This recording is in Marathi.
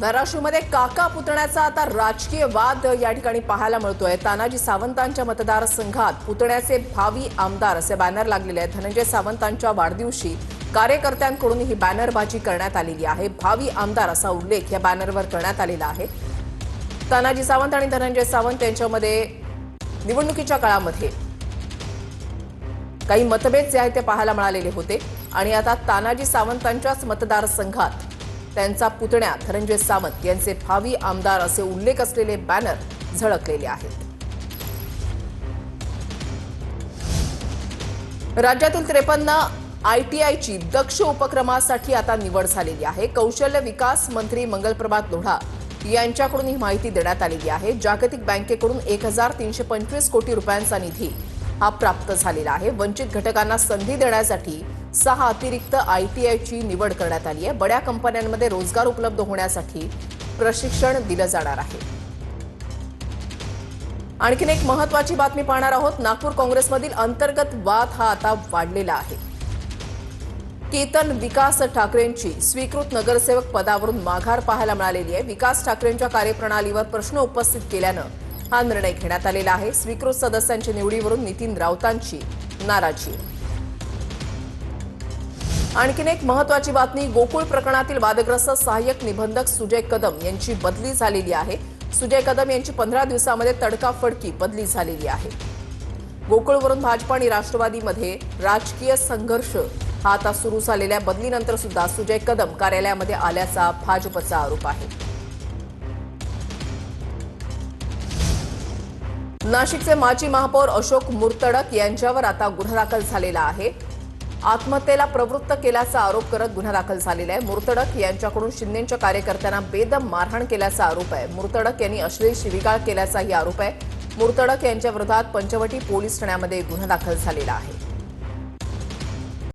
धाराशिवमध्ये काका पुतण्याचा आता राजकीय वाद या ठिकाणी पाहायला मिळतोय। तानाजी सावंतांच्या मतदारसंघात पुतण्याचे भावी आमदार असे बॅनर लागलेले आहेत। धनंजय सावंतांच्या वाढदिवशी कार्यकर्त्यांकडून ही बॅनरबाजी करण्यात आलेली आहे। भावी आमदार असा उल्लेख या बॅनरवर करण्यात आलेला आहे। तानाजी सावंत आणि धनंजय सावंत यांच्यामध्ये निवडणुकीच्या काळामध्ये काही मतभेद जे आहेत ते पाहायला मिळालेले होते आणि आता तानाजी सावंतांच्याच मतदारसंघात त्यांचा पुतण्या धनंजय सावंत यांचे भावी आमदार असे उल्लेख असलेले बॅनर झळकलेले आहेत। राज्यातील 53 आयटीआयची दक्ष उपक्रमासाठी आता निवड झालेली आहे। कौशल्य विकास मंत्री मंगलप्रभात लोढा यांच्याकडून ही माहिती देण्यात आलेली आहे। जागतिक बँकेकडून 1325 कोटी रुपयांचा निधी हा प्राप्त झालेला आहे। वंचित घटकांना संधी देण्यासाठी 6 अतिरिक्त आयटीआयची निवड करण्यात आली आहे। बड्या कंपन्यांमध्ये रोजगार उपलब्ध होण्यासाठी प्रशिक्षण दिलं जाणार आहे। आणखीन एक महत्त्वाची बातमी पाहणार आहोत। नागपूर काँग्रेसमधील अंतर्गत वाद हा आता वाढलेला आहे। केतन विकास ठाकरेंची स्वीकृत नगरसेवक पदावरून माघार पाहायला मिळालेली आहे। विकास ठाकरेंच्या कार्यप्रणालीवर प्रश्न उपस्थित केल्यानं हा निर्णय घेण्यात आलेला आहे। स्वीकृत सदस्यांच्या निवडीवरून नितीन राऊतांची नाराजी। आणखीन एक महत्त्वाची बातमी, गोकुळ प्रकरणातील वादग्रस्त सहाय्यक निबंधक सुजय कदम यांची बदली झालेली आहे। सुजय कदम यांची 15 दिवसांमध्ये तडकाफडकी बदली झालेली आहे। गोकुळवरून भाजप आणि राष्ट्रवादीमध्ये राजकीय संघर्ष हा आता सुरू झालेल्या बदलीनंतर सुद्धा सुजय कदम कार्यालयामध्ये आल्याचा भाजपचा आरोप आहे। नाशिकचे माजी महापौर अशोक मुर्तडक यांच्यावर आता गुन्हा दाखल झालेला आहे। आत्महत्येला प्रवृत्त केल्याचा आरोप करत गुन्हा दाखल झालेला आहे। मुर्तडक यांच्याकडून शिंदेच्या कार्यकर्त्यांना बेदम मारहाण केल्याचा आरोप आहे। मुर्तडक यांनी अश्लील शिवीगाळ केल्याचाही आरोप आहे। मुर्तडक यांच्या विरोधात पंचवटी पोलीस ठाण्यामध्ये गुन्हा दाखल झालेला आहे।